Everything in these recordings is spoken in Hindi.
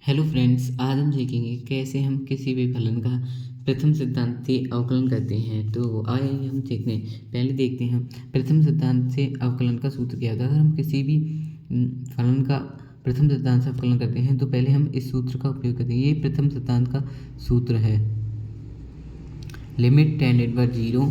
हेलो फ्रेंड्स, आज हम सीखेंगे कैसे हम किसी भी फलन का प्रथम सिद्धांत से अवकलन करते हैं। तो आइए हम सीखते हैं। पहले देखते हैं हम प्रथम सिद्धांत से अवकलन का सूत्र क्या होता है। अगर हम किसी भी फलन का प्रथम सिद्धांत से अवकलन करते हैं तो पहले हम इस सूत्र का उपयोग करते हैं। ये प्रथम सिद्धांत का सूत्र है। Limit tan inverse zero,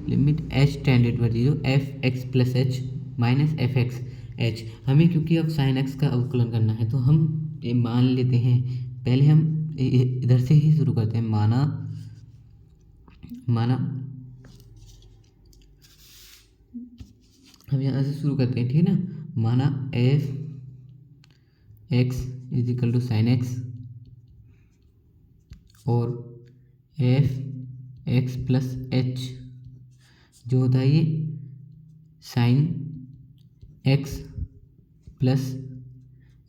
limit h tan inverse zero F x plus H minus F x H. हमें क्योंकि अब साइन एक्स का अवकलन करना है तो हम ये मान लेते हैं। पहले हम इधर से ही शुरू करते हैं। माना माना हम यहाँ से शुरू करते हैं, ठीक है ना। माना f x is equal to sine x और एफ एक्स प्लस एच जो होता है ये साइन एक्स प्लस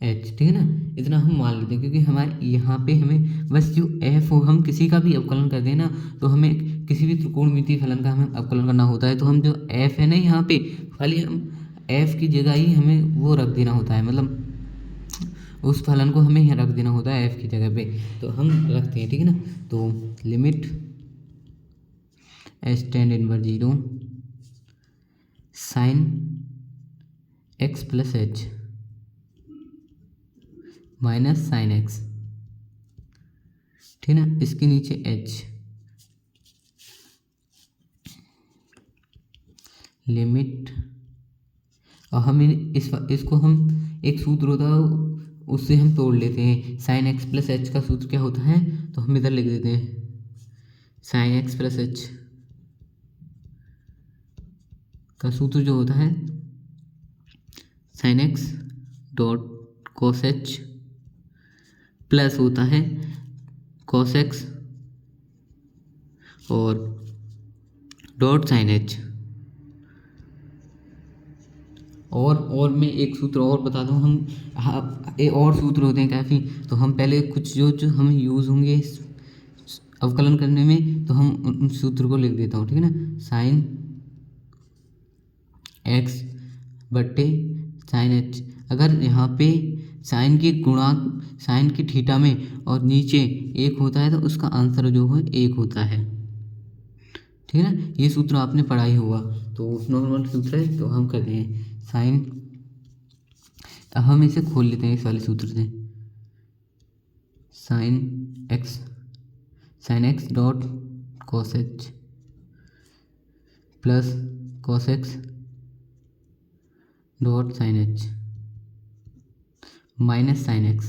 एच, ठीक है ना। इतना हम मान लेते हैं क्योंकि हमारे यहाँ पे हमें बस जो एफ हो, हम किसी का भी अवकलन करते हैं ना तो हमें किसी भी त्रिकोणमितीय फलन का हमें अवकलन करना होता है। तो हम जो एफ है ना यहाँ पे खाली हम एफ की जगह ही हमें वो रख देना होता है, मतलब उस फलन को हमें यहाँ रख देना होता है एफ की जगह पे। तो हम रखते हैं, ठीक है ना। तो limit h ten inverse zero sine x plus H minus sine x, ठीक है ना। इसके नीचे एच लिमिट, और हम इसको हम एक सूत्र होता है उससे हम तोड़ लेते हैं। साइन एक्स प्लस एच का सूत्र क्या होता है तो हम इधर लिख देते हैं। साइन एक्स प्लस एच का सूत्र जो होता है sine x dot cos h plus होता है कॉस एक्स और डॉट साइन एच। और मैं एक सूत्र और बता दूँ, हम और सूत्र होते हैं काफ़ी। तो हम पहले कुछ जो हमें यूज़ होंगे अवकलन करने में तो हम उन सूत्र को लिख देता हूँ, ठीक है ना। साइन एक्स बट्टे साइन एच, अगर यहाँ पे साइन के गुणांक साइन के थीटा में और नीचे एक होता है तो उसका आंसर जो है एक होता है, ठीक है ना। ये सूत्र आपने पढ़ा ही होगा, तो नॉर्मल सूत्र है। तो हम करते हैं साइन, अब हम इसे खोल लेते हैं इस वाले सूत्र से। Sine x dot cos h plus cos x dot sine h minus sine x,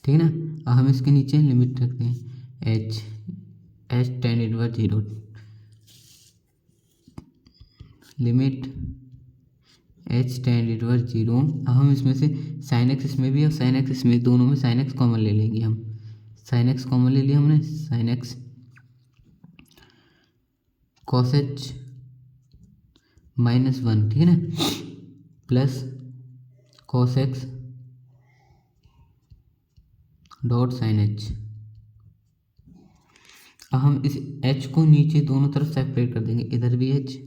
ठीक है ना। अब हम इसके नीचे लिमिट रखते हैं H ten inverse zero limit h ten inverse zero. अब हम इसमें से साइन एक्स इसमें भी और साइन एक्स इसमें, दोनों में साइन एक्स कॉमन ले लेंगे हम। साइन एक्स कॉमन ले लिया हमने। Sine x cos h minus one, ठीक है ना, plus cos x dot sine h. अब हम इस एच को नीचे दोनों तरफ सेपरेट कर देंगे, इधर भी एच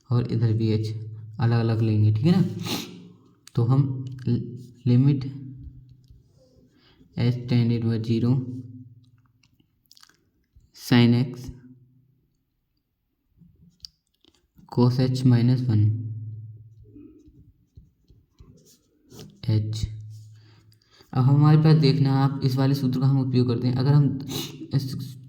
और इधर भी एच अलग अलग लेंगे, ठीक है ना। तो हम limit h ten inverse zero sine x cos h minus one h. अब हमारे पास देखना है, आप इस वाले सूत्र का हम उपयोग करते हैं। अगर हम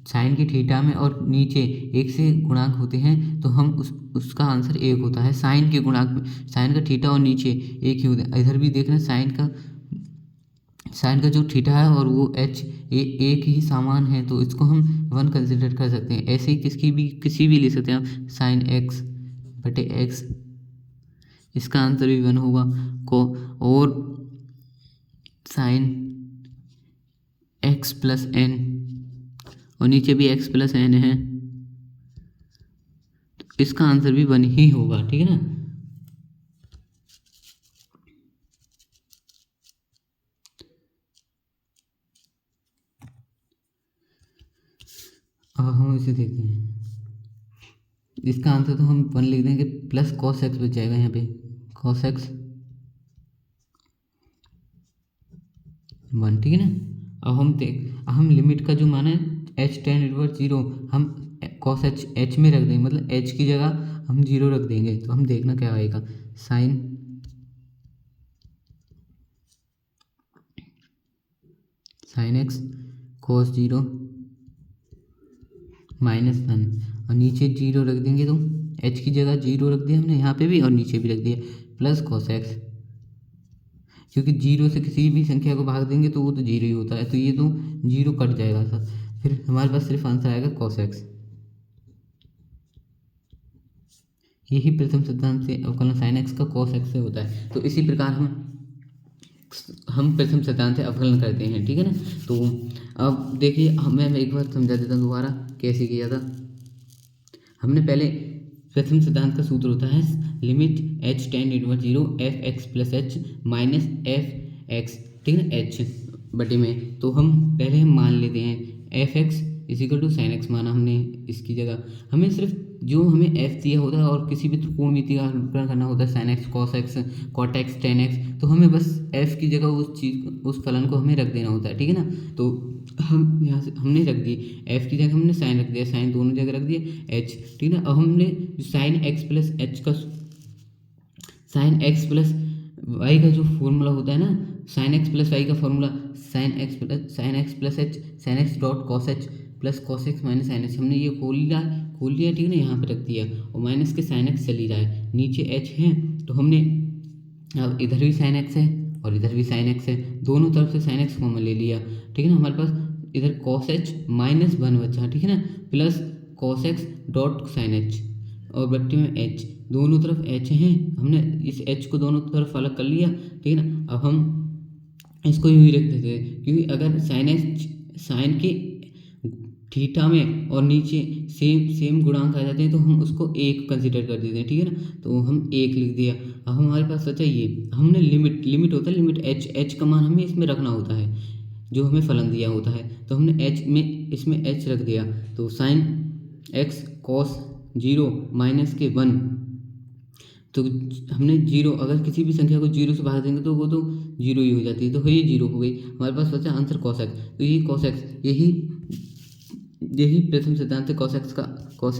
साइन की थीटा में और नीचे एक से गुणांक होते हैं तो हम उसका आंसर एक होता है। साइन के गुणांक में साइन का थीटा और नीचे एक ही होता है। इधर भी देखना, साइन का जो थीटा है और वो एच एक ही समान है तो इसको हम वन कंसिडर कर सकते हैं। ऐसे ही किसी भी ले सकते हैं आप। साइन एक्स बटे एक्स, इसका आंसर भी वन होगा को, और साइन एक्स प्लस एन और नीचे भी एक्स प्लस एन है तो इसका आंसर भी वन ही होगा, ठीक है ना। अब हम इसे देखते हैं, इसका आंसर तो हम वन लिख देंगे, प्लस कॉस एक्स बच जाएगा यहाँ पे। कॉस एक्स 1, ठीक है ना। अब हम लिमिट का जो मान है h tan इनवर्स 0 हम cos h में रख देंगे, मतलब h की जगह हम 0 रख देंगे। तो हम देखना क्या आएगा, साइन x cos 0 -1 और नीचे 0 रख देंगे। तो h की जगह 0 रख दिया हमने यहाँ पे भी और नीचे भी रख दिया, प्लस cos x, क्योंकि 0 से किसी भी संख्या को भाग देंगे तो वो तो 0 ही होता है, तो ये तो 0 कट जाएगा सर। फिर हमारे पास सिर्फ आंसर आएगा cos x। यही प्रथम सिद्धांत से अवकलन sin x का cos x से होता है। तो इसी प्रकार हम प्रथम सिद्धांत से अवकलन करते हैं, ठीक है ना। तो अब देखिए मैं एक बार समझा देता हूँ दोबारा कैसे किया था। हमने पहले प्रथम सिद्धांत का सूत्र होता है limit h tan inverse 0 F x plus H minus F x, ठीक है ना, h बटे में। तो हम मान लेते हैं f x is equal to sine x माना हमने इसकी जगह। हमें सिर्फ जो हमें f दिया होता है और किसी भी त्रिकोणमिति का अनुकरण करना होता है sine x cos x cot x tan x, तो हमें बस f की जगह उस फलन को हमें रख देना होता है, ठीक है ना। तो हम यहाँ से हमने रख दिए f की जगह हमने साइन रख दिया, साइन दोनों जगह रख दिए h, ठीक है ना। अब हमने जो साइन एक्स प्लस एच का साइन एक्स प्लस वाई का जो फॉर्मूला होता है ना, साइन एक्स प्लस वाई का formula sine x plus h sine x dot cos h plus cos x minus sine h, हमने ये खोल लिया, ठीक है ना, यहाँ पे रख दिया और माइनस के साइन एक्स चली जाए, नीचे एच है तो हमने अब इधर भी साइन एक्स है और इधर भी साइन एक्स है, दोनों तरफ से साइन एक्स कॉमन ले लिया, ठीक है ना। हमारे पास इधर कॉस एच माइनस 1 बचा, ठीक है ना, plus cos x dot sine h और बट्टे में एच, दोनों तरफ एच हैं, हमने इस एच को दोनों तरफ अलग कर लिया, ठीक है ना। अब हम इसको यूँ ही रख देते हैं, क्योंकि अगर साइन के थीटा में और नीचे सेम गुणांक आ जाते हैं तो हम उसको एक कंसिडर कर देते हैं, ठीक है ना। तो हम एक लिख दिया। अब हमारे पास बचा ये, हमने लिमिट होता है लिमिट एच का मान हमें इसमें रखना होता है जो हमें फलन दिया होता है, तो हमने इसमें एच रख दिया। तो साइन एक्स कॉस 0 माइनस के 1, तो हमने 0 अगर किसी भी संख्या को 0 से भाग देंगे तो वो तो 0 ही हो जाती है, तो ये 0 हो गई। हमारे पास बचा आंसर कॉस एक्स, तो ये कॉस एक्स यही प्रथम सिद्धांत से कॉस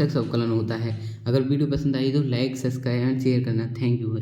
एक्स अवकलन होता है। अगर वीडियो पसंद आई तो लाइक सब्सक्राइब एंड शेयर करना। थैंक यू भाई।